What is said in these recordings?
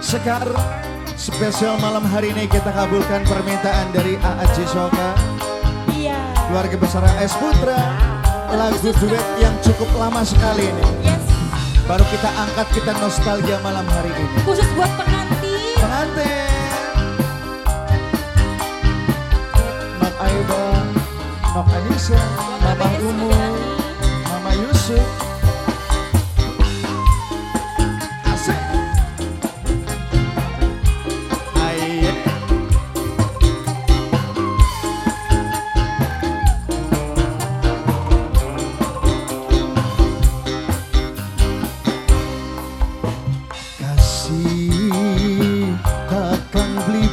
Sekarang spesial malam hari ini kita kabulkan permintaan dari A.A.J. Soka. Iya. Keluarga besar AS Putra. Lagu duet yang cukup lama sekali ini. Yes. Baru kita angkat, kita nostalgia malam hari ini. Khusus buat pengantin. Pengantin. Mak Aiba, Mak Anissa, Mama Umu, Mama Yusuf.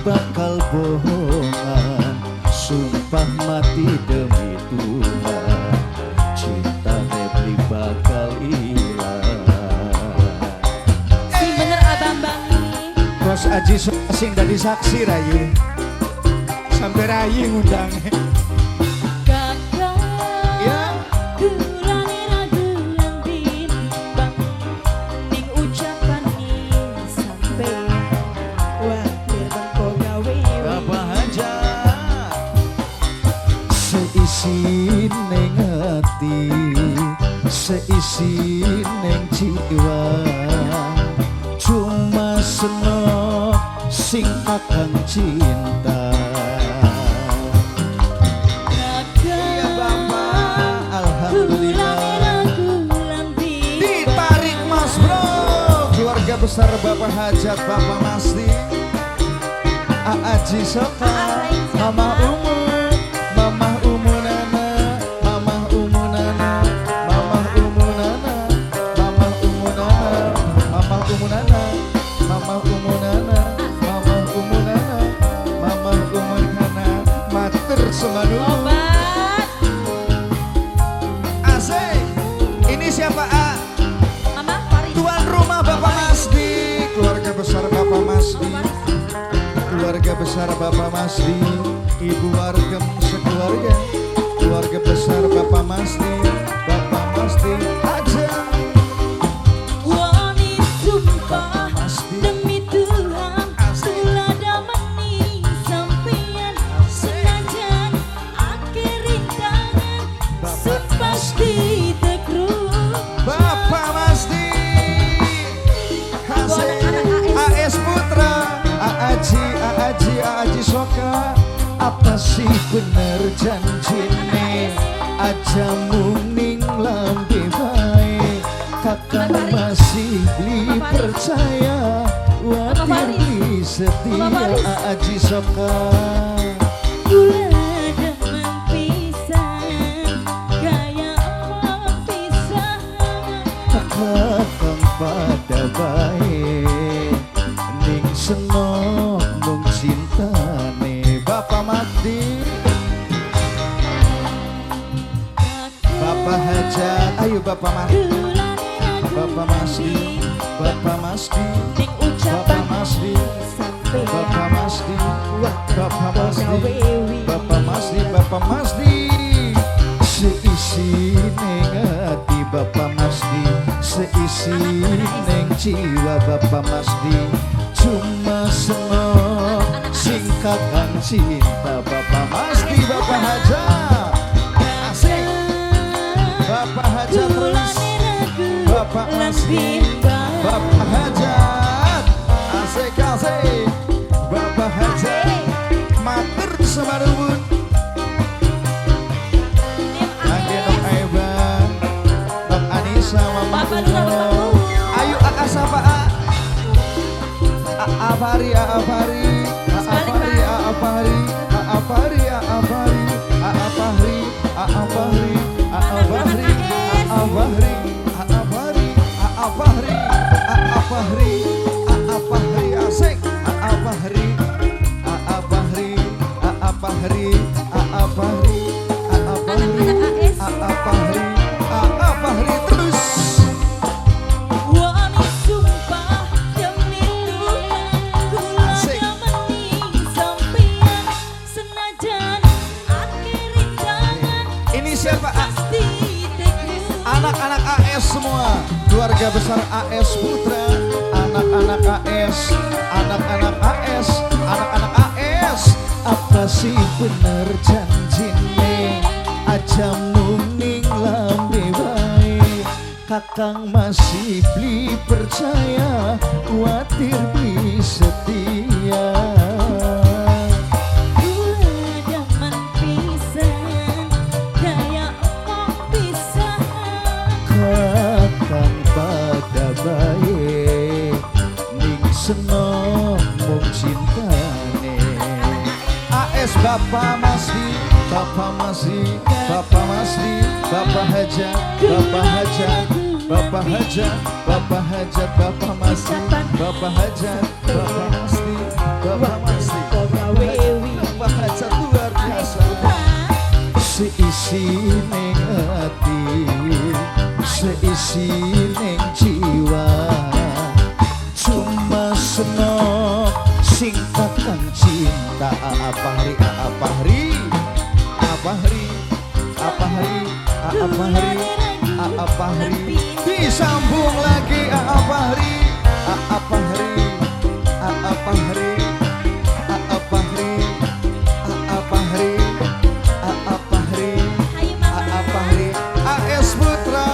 Bakal bohongan, sumpah mati demi Tuhan, cinta Febri bakal hilang. Si bener Abang Bangi. Bos Aji sing dadi saksi Rayi, sampai Rayi ngundang. Seisi neng hati, seisi neng jiwa, cuma senok sing kakang cinta. Ya Bapak, alhamdulillah. Ditarik Mas Bro, keluarga besar Bapak Hajat, Bapak Masdi, A.A.J. Soka, Mama Umu. Asik. Ini siapa A? Mama Farid. Tuan rumah Bapak Masdi, keluarga besar Bapak Masdi, keluarga besar Bapak Masdi, Ibu Wargem sekeluarga, keluarga besar Bapak Masdi, Bapak Masdi aja. Wani sumpah demi Tuhan, tulada meni sampeyan senajan akhir rintangan, sepasti tekru. Bapak Masdi, AS Putra, A.A.J. Soka. Apa sih bener janjine aja muning lambe bae, kakang masih li percaya watir li setia A.A.J. Soka. Tulada mempisah gaya mempisah, kakang pada bae ning senok mung cintane. Bapak Mati, Bapak Hajat, ayo Bapak Mati, Bapak Masdi, Bapak Masdi, Bapak Masdi, Bapak Masdi, Bapak Masdi, Bapak Masdi, Bapak Masdi. Seisi neng hati Bapak Masdi, seisi neng jiwa Bapak Masdi, cuma senok sing kakang cinta Bapak Masdi, Bapak Hajat. Asik. Bapak Hajat terus, Bapak Masdi, Bapak Hajat. Asik asik. Bapak Hajat matur semarubun. Angge Nok Aiba, Nok Anissa, Mama Umu. Ayo A sapa A? A Fari, A Fari. Anak-anak AS semua, keluarga besar AS Putra, anak-anak AS AS, anak-anak AS, anak-anak AS. Apa sih bener janjine aja muning lambe bae. Kakang masih beli percaya, khawatir beli setia. Seneng mung cintane AS Bapak Masdi, Bapak Masdi, Bapak Masdi, Bapak Hajat, Bapak Hajat, Bapak Hajat, Bapak Hajat, Bapak Masdi, Bapak Hajat, Bapak Masdi, Bapak Masdi, Bapak Hajat luar biasa. Seisi ning hati, seisi ning jiwa, cuma senok sing takkan cinta. Apa hari, apa hari, apa hari, apa hari, apa hari, apa hari, disambung lagi. Apa hari, apa hari, apa hari, apa hari, apa hari, apa hari, apa hari. AS Putra,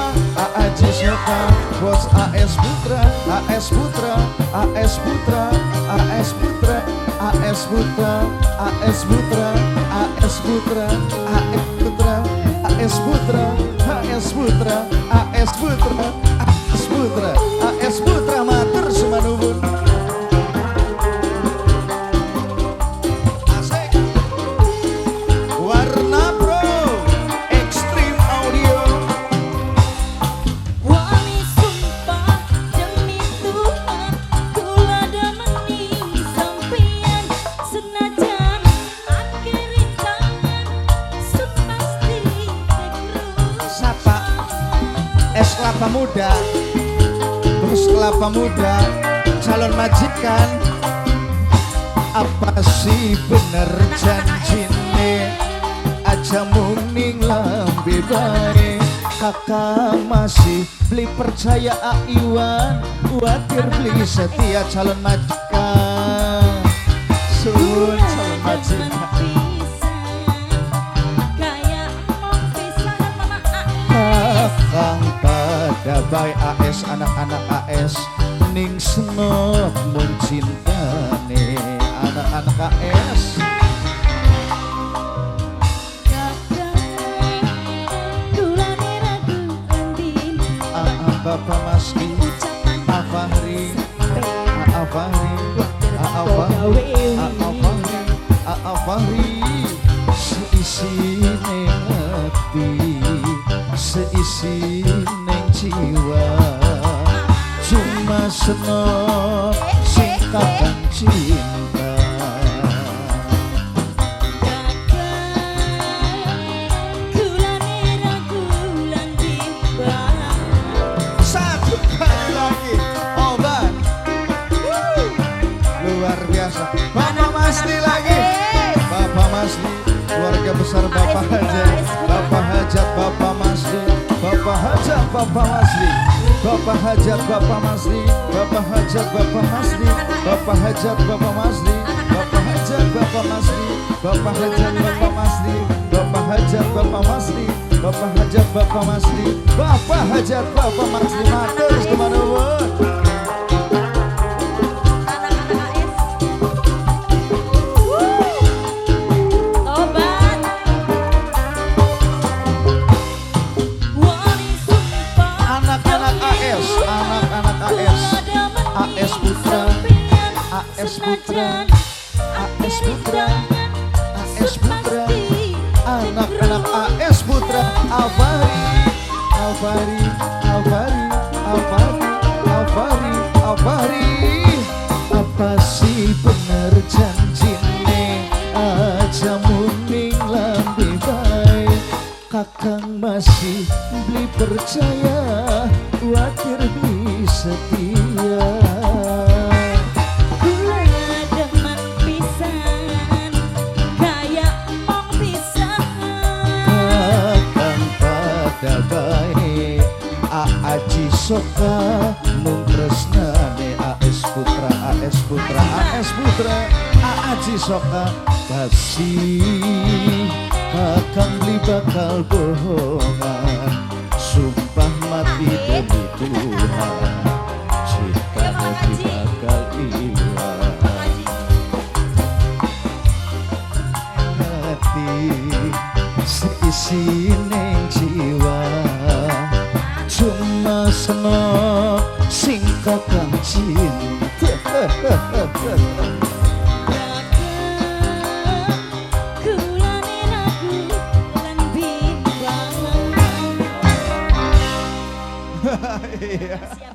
Aji Sota, Bos AS Putra, AS Putra, AS Putra, AS Putra, AS Putra, AS Putra, AS Putra, AS Putra, AS Putra, AS Putra, AS Putra, AS Putra, AS Putra, matur semanubun. Asik. Warna Pro Extreme Audio. Wali sumpah demi Tuhan, kula demeni sampeyan senajan akhiri tangan sun pasti terus. Sapa es kelapa muda, terus kelapa muda, calon majikan. Apa sih bener janjine aja muning lambe bae. Kakak masih beli percaya Iwan, khawatir beli setia calon majikan. Sun calon majikan. Kakang pada bae AS, anak-anak AS ning senep mun cintane. Anak-anak AS Bapak Masdi, Pak Fahri, Pak Fahri, Pak Fahri, Pak Fahri, seisi ning hati, seisi ning jiwa, cuma senok sing kakang cinta. Satu kali lagi, obat luar biasa. Bapak Masdi lagi, Bapak Masdi, keluarga besar Bapak Hajat, Bapak Hajat, Bapak Masdi, Bapak Hajat, Bapak Masdi, Bapak Hajat, Bapak Masdi, Bapak Hajat, Bapak Masdi, Bapak Hajat, Bapak Masdi, Bapak Hajat, Bapak Masdi, Bapak Hajat, Bapak Masdi, Bapak Hajat, Bapak Masdi, Bapak Hajat, Bapak Masdi, Bapak Hajat, Bapak Masdi, matur semanubun. AS Putra, AS Putra, AS Putra, AS Putra, anak-anak AS Putra. Alfari, Alfari, Alfari, Alfari, Alfari, Alfari. Apa sih bener janjine aja muning lambe bae. Kakang masih beli percaya, khawatir beli setia. Aji Soka mung tresnane AS Putra, AS AS Putra, AS Putra, Aaji Soka kasih akan beli bakal bohongan, sumpah mati demi Tuhan, cinta mati bakal hilang. Hati seisi neng jiwa, cuma senok sing kakang cinta. Siap